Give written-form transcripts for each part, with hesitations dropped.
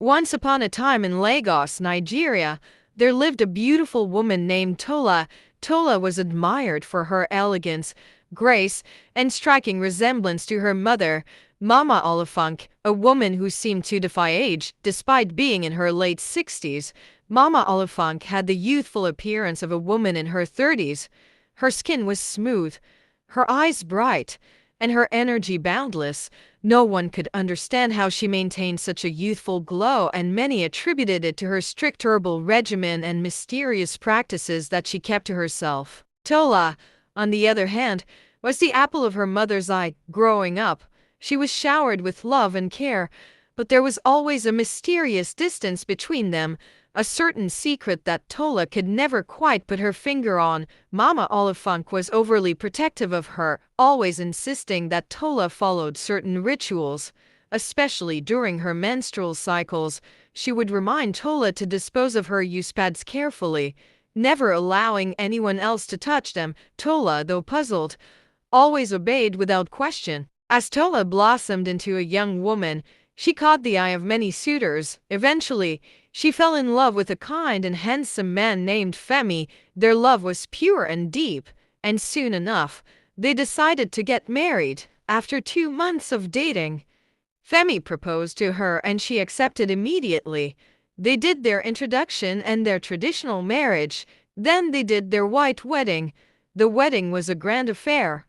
Once upon a time in Lagos, Nigeria, there lived a beautiful woman named Tola. Tola was admired for her elegance, grace, and striking resemblance to her mother, Mama Olifunk, a woman who seemed to defy age. Despite being in her late 60s, Mama Olifunk had the youthful appearance of a woman in her 30s. Her skin was smooth, her eyes bright, and her energy boundless. No one could understand how she maintained such a youthful glow, and many attributed it to her strict herbal regimen and mysterious practices that she kept to herself. Tola, on the other hand, was the apple of her mother's eye. Growing up, she was showered with love and care, but there was always a mysterious distance between them, a certain secret that Tola could never quite put her finger on. Mama Olifunk was overly protective of her, always insisting that Tola followed certain rituals, especially during her menstrual cycles. She would remind Tola to dispose of her use pads carefully, never allowing anyone else to touch them. Tola, though puzzled, always obeyed without question. As Tola blossomed into a young woman, she caught the eye of many suitors. Eventually, she fell in love with a kind and handsome man named Femi. Their love was pure and deep, and soon enough, they decided to get married. After 2 months of dating, Femi proposed to her and she accepted immediately. They did their introduction and their traditional marriage. Then they did their white wedding. The wedding was a grand affair,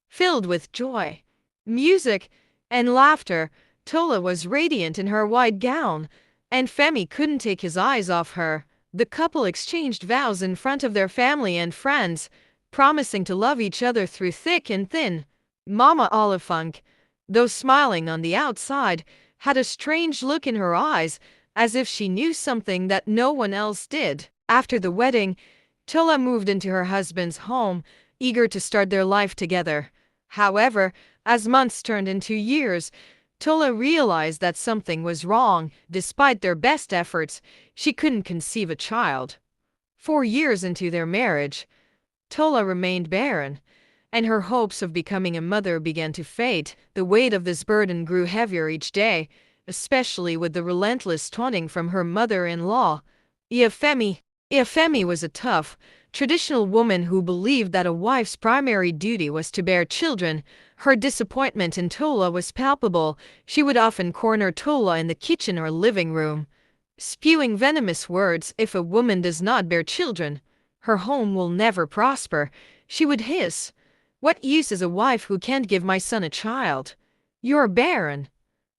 filled with joy, music, and laughter. Tola was radiant in her white gown, and Femi couldn't take his eyes off her. The couple exchanged vows in front of their family and friends, promising to love each other through thick and thin. Mama Olifunk, though smiling on the outside, had a strange look in her eyes, as if she knew something that no one else did. After the wedding, Tola moved into her husband's home, eager to start their life together. However, as months turned into years, Tola realized that something was wrong. Despite their best efforts, she couldn't conceive a child. 4 years into their marriage, Tola remained barren, and her hopes of becoming a mother began to fade. The weight of this burden grew heavier each day, especially with the relentless taunting from her mother-in-law. Iafemi was a tough, traditional woman who believed that a wife's primary duty was to bear children. Her disappointment in Tola was palpable. She would often corner Tola in the kitchen or living room, spewing venomous words. "If a woman does not bear children, her home will never prosper," she would hiss. "What use is a wife who can't give my son a child? You're barren.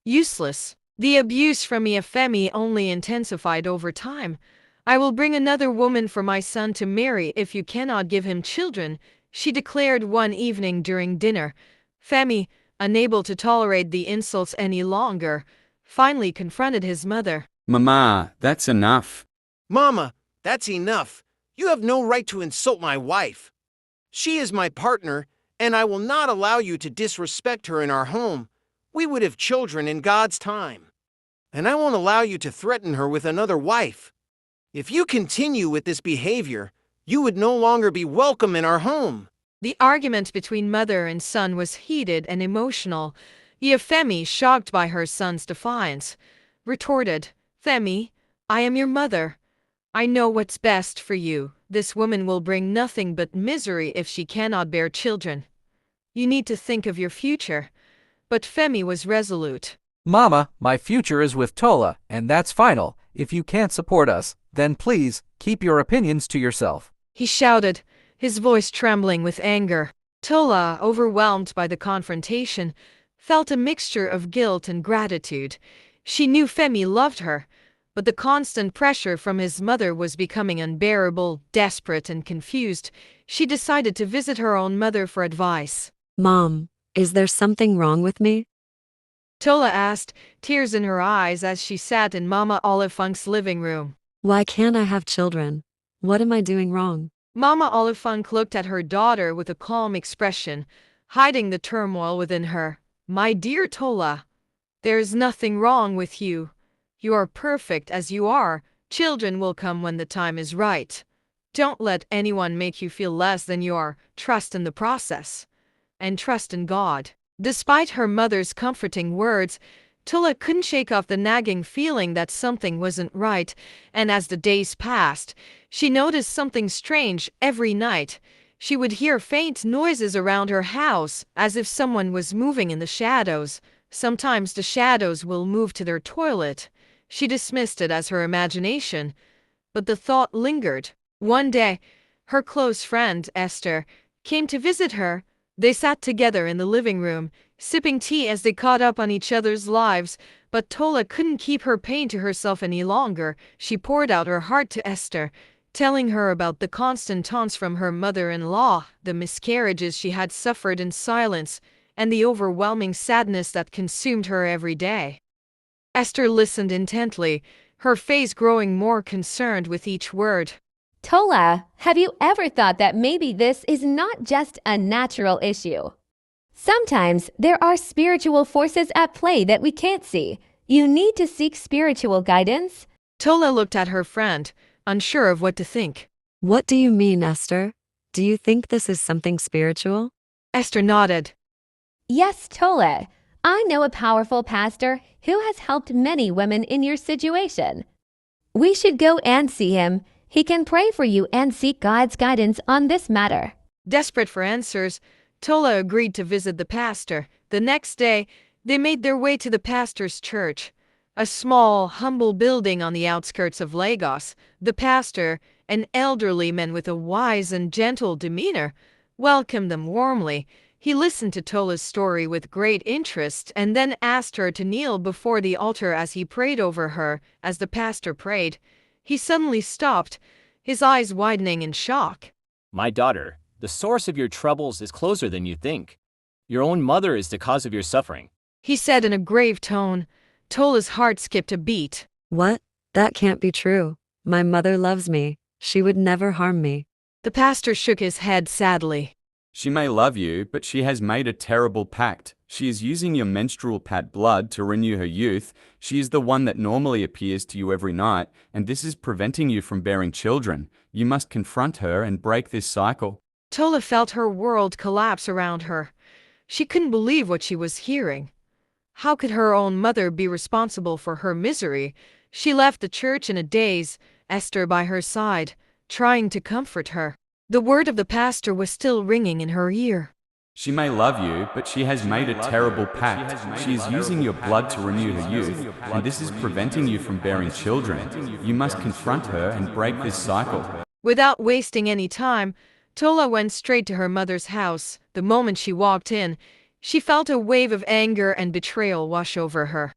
Useless." The abuse from Iafemi only intensified over time. "I will bring another woman for my son to marry if you cannot give him children," she declared one evening during dinner. Femi, unable to tolerate the insults any longer, finally confronted his mother. "Mama, that's enough." "Mama, that's enough. You have no right to insult my wife. She is my partner, and I will not allow you to disrespect her in our home. We would have children in God's time. And I won't allow you to threaten her with another wife. If you continue with this behavior, you would no longer be welcome in our home." The argument between mother and son was heated and emotional. Iafemi, shocked by her son's defiance, retorted, "Femi, I am your mother. I know what's best for you. This woman will bring nothing but misery if she cannot bear children. You need to think of your future." But Femi was resolute. "Mama, my future is with Tola, and that's final. If you can't support us, then please, keep your opinions to yourself," he shouted, his voice trembling with anger. Tola, overwhelmed by the confrontation, felt a mixture of guilt and gratitude. She knew Femi loved her, but the constant pressure from his mother was becoming unbearable. Desperate and confused, she decided to visit her own mother for advice. "Mom, is there something wrong with me?" Tola asked, tears in her eyes as she sat in Mama Olifunk's living room. "Why can't I have children? What am I doing wrong?" Mama Olifunk looked at her daughter with a calm expression, hiding the turmoil within her. "My dear Tola, there is nothing wrong with you. You are perfect as you are. Children will come when the time is right. Don't let anyone make you feel less than you are. Trust in the process, and trust in God." Despite her mother's comforting words, Tola couldn't shake off the nagging feeling that something wasn't right, and as the days passed, she noticed something strange every night. She would hear faint noises around her house, as if someone was moving in the shadows. Sometimes the shadows will move to their toilet. She dismissed it as her imagination, but the thought lingered. One day, her close friend, Esther, came to visit her. They sat together in the living room, sipping tea as they caught up on each other's lives, but Tola couldn't keep her pain to herself any longer. She poured out her heart to Esther, telling her about the constant taunts from her mother-in-law, the miscarriages she had suffered in silence, and the overwhelming sadness that consumed her every day. Esther listened intently, her face growing more concerned with each word. Tola, have you ever thought that maybe this is not just a natural issue? Sometimes there are spiritual forces at play that we can't see. You need to seek spiritual guidance. Tola looked at her friend, unsure of what to think. What do you mean, Esther? Do you think this is something spiritual? Esther nodded. Yes, Tola. I know a powerful pastor who has helped many women in your situation. We should go and see him. He can pray for you and seek God's guidance on this matter. Desperate for answers, Tola agreed to visit the pastor. The next day, they made their way to the pastor's church, a small, humble building on the outskirts of Lagos. The pastor, an elderly man with a wise and gentle demeanor, welcomed them warmly. He listened to Tola's story with great interest and then asked her to kneel before the altar as he prayed over her. As the pastor prayed, he suddenly stopped, his eyes widening in shock. My daughter, the source of your troubles is closer than you think. Your own mother is the cause of your suffering, He said in a grave tone. Tola's heart skipped a beat. What? That can't be true. My mother loves me. She would never harm me. The pastor shook his head sadly. She may love you, but she has made a terrible pact. She is using your menstrual pad blood to renew her youth. She is the one that normally appears to you every night, and this is preventing you from bearing children. You must confront her and break this cycle. Tola felt her world collapse around her. She couldn't believe what she was hearing. How could her own mother be responsible for her misery? She left the church in a daze, Esther by her side, trying to comfort her. The word of the pastor was still ringing in her ear. She may love you, but she has made a terrible pact. She is using your blood to renew her youth, and this is preventing you from bearing children. You must confront her and break this cycle. Without wasting any time, Tola went straight to her mother's house. The moment she walked in, she felt a wave of anger and betrayal wash over her.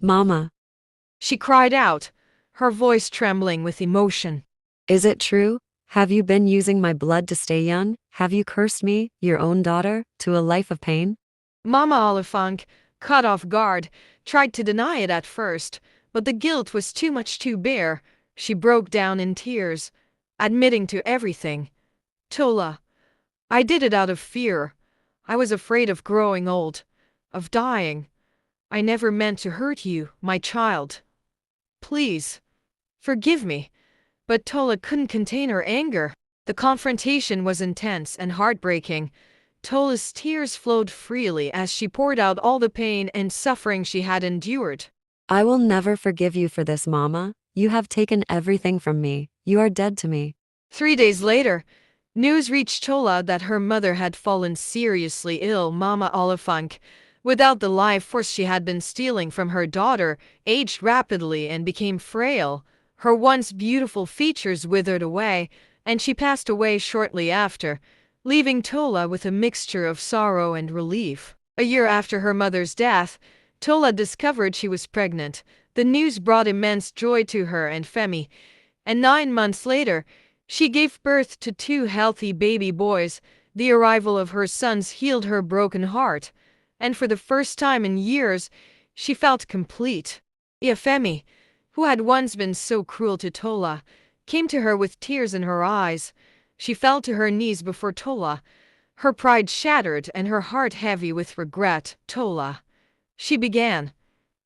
Mama, She cried out, her voice trembling with emotion. is it true? Have you been using my blood to stay young? Have you cursed me, your own daughter, to a life of pain? Mama Oliphant, caught off guard, tried to deny it at first, but the guilt was too much to bear. She broke down in tears, admitting to everything. Tola, I did it out of fear. I was afraid of growing old, of dying. I never meant to hurt you, my child. Please, forgive me. But Tola couldn't contain her anger. The confrontation was intense and heartbreaking. Tola's tears flowed freely as she poured out all the pain and suffering she had endured. I will never forgive you for this, Mama. You have taken everything from me. You are dead to me. 3 days later, news reached Tola that her mother had fallen seriously ill. Mama Oliphant, without the life force she had been stealing from her daughter, aged rapidly and became frail. Her once beautiful features withered away, and she passed away shortly after, leaving Tola with a mixture of sorrow and relief. A year after her mother's death, Tola discovered she was pregnant. The news brought immense joy to her and Femi, and 9 months later, she gave birth to 2 healthy baby boys. The arrival of her sons healed her broken heart, and for the first time in years, she felt complete. Femi, who had once been so cruel to Tola, came to her with tears in her eyes. She fell to her knees before Tola, her pride shattered and her heart heavy with regret. Tola, she began,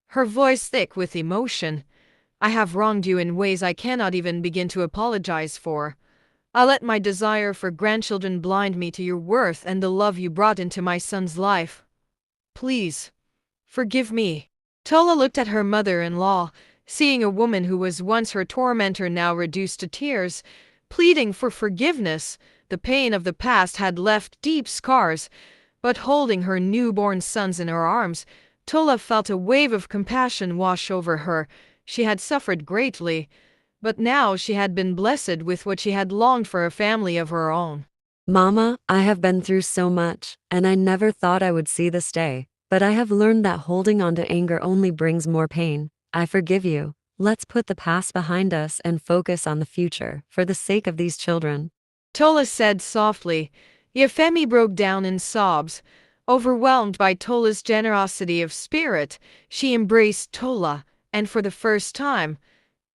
her voice thick with emotion. I have wronged you in ways I cannot even begin to apologize for. I let my desire for grandchildren blind me to your worth and the love you brought into my son's life. Please, forgive me. Tola looked at her mother-in-law, seeing a woman who was once her tormentor now reduced to tears, pleading for forgiveness. The pain of the past had left deep scars, but holding her newborn sons in her arms, Tola felt a wave of compassion wash over her. She had suffered greatly, but now she had been blessed with what she had longed for, a family of her own. Mama, I have been through so much, and I never thought I would see this day. But I have learned that holding on to anger only brings more pain. I forgive you. Let's put the past behind us and focus on the future, for the sake of these children. Tola said softly. Yefemi broke down in sobs. Overwhelmed by Tola's generosity of spirit, she embraced Tola, and for the first time,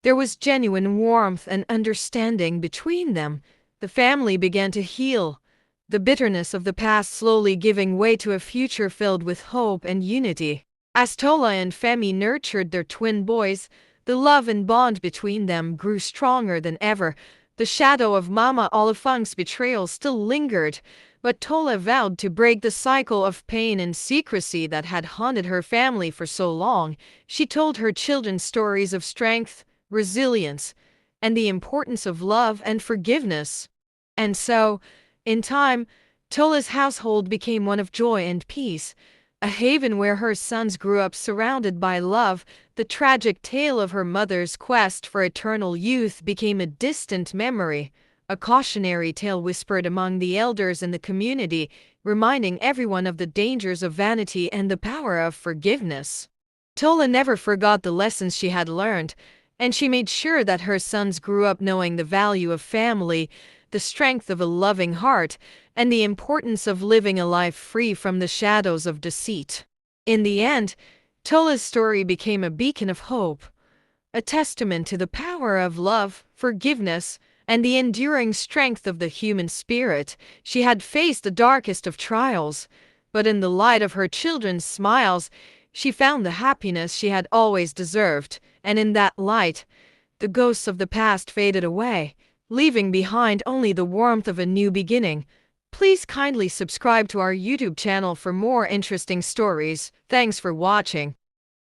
there was genuine warmth and understanding between them. The family began to heal, the bitterness of the past slowly giving way to a future filled with hope and unity. As Tola and Femi nurtured their twin boys, the love and bond between them grew stronger than ever. The shadow of Mama Olifung's betrayal still lingered, but Tola vowed to break the cycle of pain and secrecy that had haunted her family for so long. She told her children stories of strength, resilience, and the importance of love and forgiveness. And so, in time, Tola's household became one of joy and peace, a haven where her sons grew up surrounded by love. The tragic tale of her mother's quest for eternal youth became a distant memory, a cautionary tale whispered among the elders in the community, reminding everyone of the dangers of vanity and the power of forgiveness. Tola never forgot the lessons she had learned, and she made sure that her sons grew up knowing the value of family, the strength of a loving heart, and the importance of living a life free from the shadows of deceit. In the end, Tola's story became a beacon of hope, a testament to the power of love, forgiveness, and the enduring strength of the human spirit. She had faced the darkest of trials, but in the light of her children's smiles, she found the happiness she had always deserved, and in that light, the ghosts of the past faded away, leaving behind only the warmth of a new beginning. Please kindly subscribe to our YouTube channel for more interesting stories. Thanks for watching.